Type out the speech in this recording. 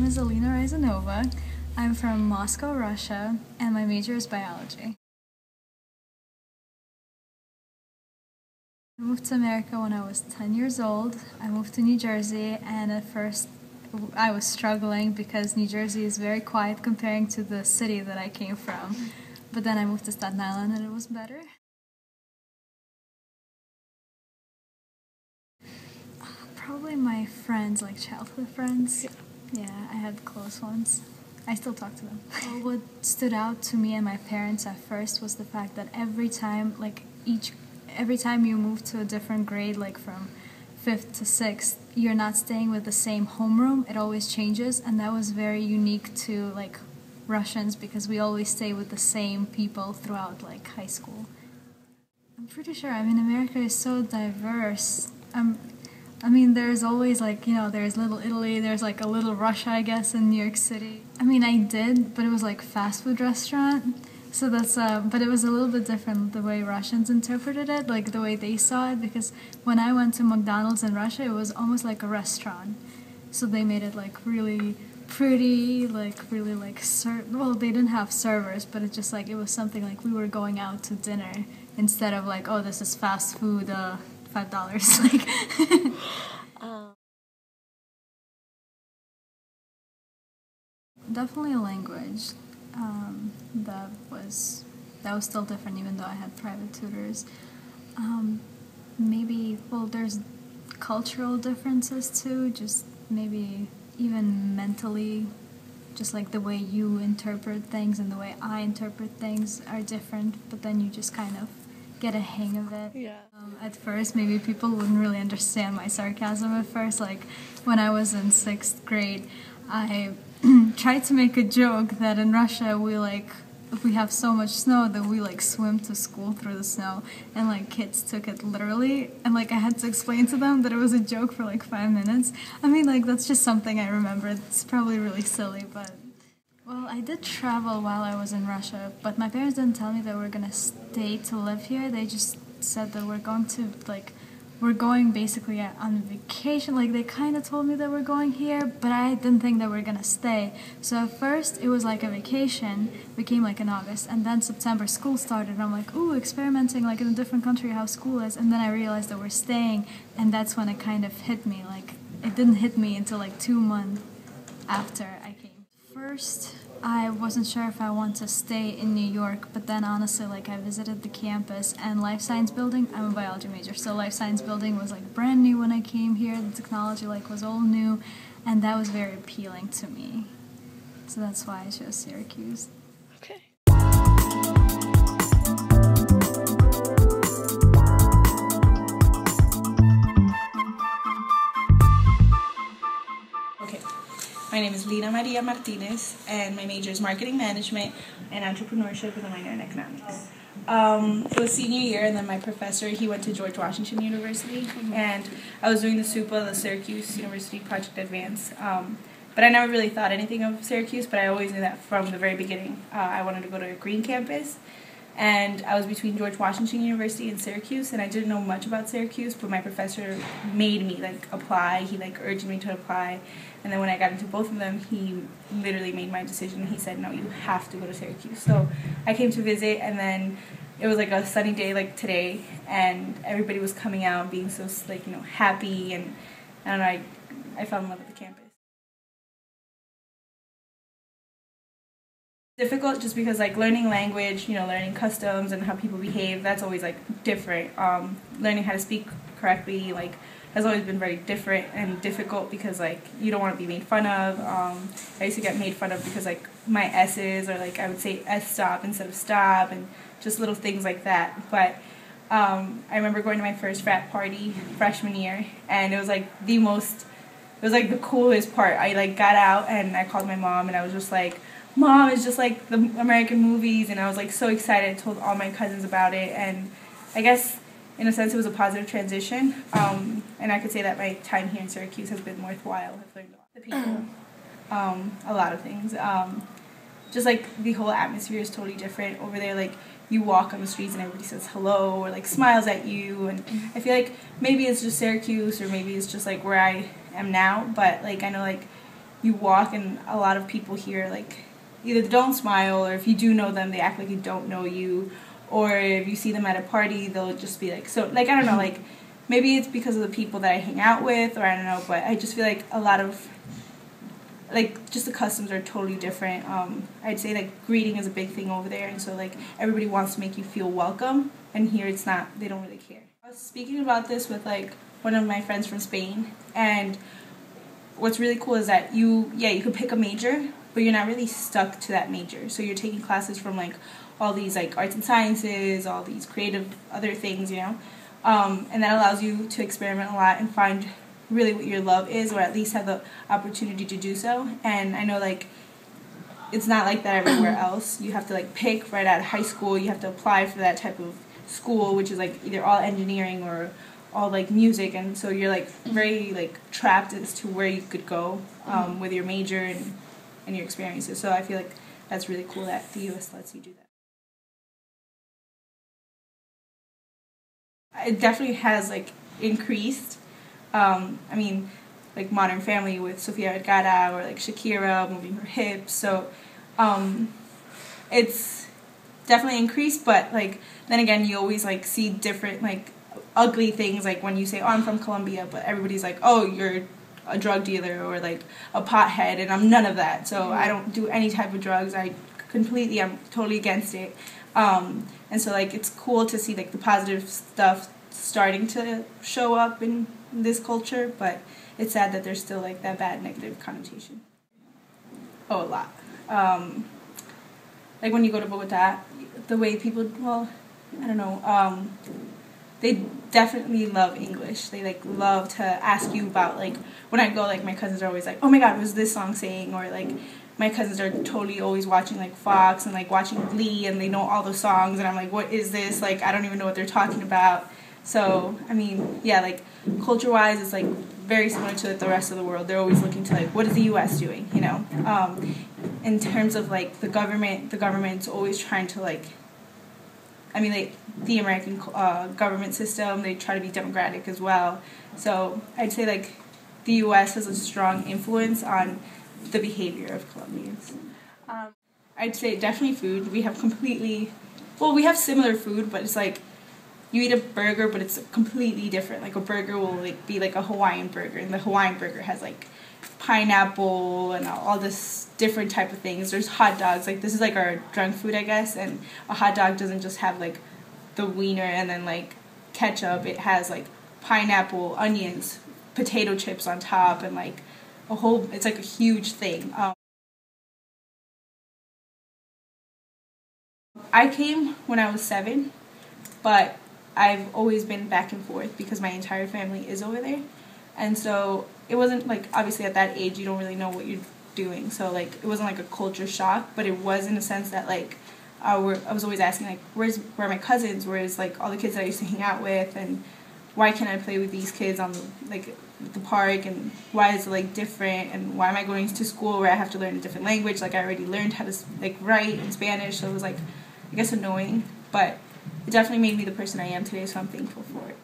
name is Alina Rezanova. I'm from Moscow, Russia, and my major is biology. I moved to America when I was 10 years old. I moved to New Jersey, and at first I was struggling because New Jersey is very quiet comparing to the city that I came from. But then I moved to Staten Island and it was better. Probably my friends, like childhood friends. Yeah, I had close ones. I still talk to them. What stood out to me and my parents at first was the fact that every time you move to a different grade, like from 5th to 6th, you're not staying with the same homeroom. It always changes, and that was very unique to like Russians because we always stay with the same people throughout like high school. I'm pretty sure. I mean, America is so diverse. I mean, there's always like, there's Little Italy, there's like a Little Russia, I guess, in New York City. I mean, I did, but it was like fast food restaurant. So that's, but it was a little bit different the way Russians interpreted it, like the way they saw it, because when I went to McDonald's in Russia, it was almost like a restaurant. So they made it like really pretty, like really like, well, they didn't have servers, but it just like, it was something like we were going out to dinner instead of like, oh, this is fast food, $5. Like, definitely a language. That was still different, even though I had private tutors. Maybe, well, there's cultural differences too. Just maybe even mentally, just like the way you interpret things and the way I interpret things are different. But then you just kind of get a hang of it. Yeah. At first, maybe people wouldn't really understand my sarcasm at first. Like, when I was in 6th grade, I tried to make a joke that in Russia we have so much snow that we like swim to school through the snow, and like kids took it literally, and like I had to explain to them that it was a joke for like 5 minutes. I mean, like that's just something I remember. It's probably really silly, but well, I did travel while I was in Russia, but my parents didn't tell me that we're gonna stay to live here. They just said that we're going basically on vacation. Like they kind of told me that we're going here, but I didn't think that we're gonna stay. So at first it was like a vacation. We came like in August, and then September school started. And I'm like, ooh, experimenting like in a different country how school is. And then I realized that we're staying, and that's when it kind of hit me. Like it didn't hit me until like 2 months after I came. First, I wasn't sure if I want to stay in New York, but then honestly, like I visited the campus and life science building. I'm a biology major, so life science building was like brand new when I came here. The technology like was all new, and that was very appealing to me. So that's why I chose Syracuse. Okay. My name is Lina Maria Martinez, and my major is marketing management and entrepreneurship with a minor in economics. It was senior year, and then my professor, he went to George Washington University, and I was doing the SUPA, the Syracuse University Project Advance. But I never really thought anything of Syracuse, but I always knew that from the very beginning. I wanted to go to a green campus, and I was between George Washington University and Syracuse, and I didn't know much about Syracuse, but my professor made me like apply. He like urged me to apply, and then when I got into both of them, he literally made my decision. He said, no, you have to go to Syracuse. So I came to visit, and then it was like a sunny day like today, and everybody was coming out being so like, happy, and I don't know, I fell in love with the campus. Difficult just because like learning language, learning customs and how people behave, that's always like different. Learning how to speak correctly like has always been very different and difficult because like you don't want to be made fun of. I used to get made fun of because like my S's, or like I would say S stop instead of stop, and just little things like that. But I remember going to my first frat party freshman year, and it was like the coolest part. I like got out and I called my mom, and I was just like, Mom, it's just like the American movies, and I was like so excited. I told all my cousins about it, and I guess in a sense it was a positive transition, and I could say that my time here in Syracuse has been worthwhile. I've learned a lot. The people, a lot of things. Just like the whole atmosphere is totally different over there. Like you walk on the streets and everybody says hello or like smiles at you, and I feel like maybe it's just Syracuse or maybe it's just like where I am now, but like I know like you walk and a lot of people here like either don't smile, or if you do know them, they act like you don't know you, or if you see them at a party, they'll just be like, so, like, I don't know, like, maybe it's because of the people that I hang out with, or I don't know, but I just feel like a lot of, like, just the customs are totally different. I'd say, like, greeting is a big thing over there, and so, like, everybody wants to make you feel welcome, and here it's not, they don't really care. I was speaking about this with, like, one of my friends from Spain, and what's really cool is that you could pick a major, but you're not really stuck to that major. So you're taking classes from, like, all these, like, arts and sciences, all these creative other things, you know? And that allows you to experiment a lot and find really what your love is, or at least have the opportunity to do so. And I know, like, it's not like that everywhere else. You have to, like, pick right out of high school. You have to apply for that type of school, which is, like, either all engineering or all, like, music. And so you're, like, very, like, trapped as to where you could go with your major and your experiences. So I feel like that's really cool that the U.S. lets you do that. It definitely has, like, increased. I mean, like, Modern Family with Sofia Vergara, or, like, Shakira moving her hips. So it's definitely increased, but, like, then again, you always, like, see different, like, ugly things, like when you say, oh, I'm from Colombia, but everybody's like, oh, you're a drug dealer or, like, a pothead, and I'm none of that. So I don't do any type of drugs. I'm totally against it. And so, like, it's cool to see, like, the positive stuff starting to show up in this culture, but it's sad that there's still, like, that bad negative connotation. Oh, a lot. Like, when you go to Bogota, the way people, well, I don't know, they definitely love English. They, like, love to ask you about, like, when I go, like, my cousins are always like, oh my god, what's this song saying? Or, like, my cousins are totally always watching, like, Fox and, like, watching Glee, and they know all the songs, and I'm like, what is this? Like, I don't even know what they're talking about. So, I mean, yeah, like, culture-wise, it's, like, very similar to the rest of the world. They're always looking to, like, what is the U.S. doing, you know? In terms of, like, the government's always trying to, like, I mean, like, the American government system, they try to be democratic as well. So I'd say, like, the U.S. has a strong influence on the behavior of Colombians. I'd say definitely food. We have similar food, but it's like, you eat a burger, but it's completely different. Like, a burger will, like, be like a Hawaiian burger, and the Hawaiian burger has, like, pineapple and all this different type of things. There's hot dogs. Like, this is, like, our junk food, I guess, and a hot dog doesn't just have, like, the wiener and then, like, ketchup. It has, like, pineapple, onions, potato chips on top, and, like, it's, like, a huge thing. I came when I was 7, but I've always been back and forth because my entire family is over there. And so it wasn't, like, obviously at that age you don't really know what you're doing. So, like, it wasn't, like, a culture shock, but it was in a sense that, like, I was always asking, like, where are my cousins? Where's, like, all the kids that I used to hang out with? And why can't I play with these kids on, the park? And why is it, like, different? And why am I going to school where I have to learn a different language? Like, I already learned how to, like, write in Spanish, so it was, like, I guess annoying. But it definitely made me the person I am today, so I'm thankful for it.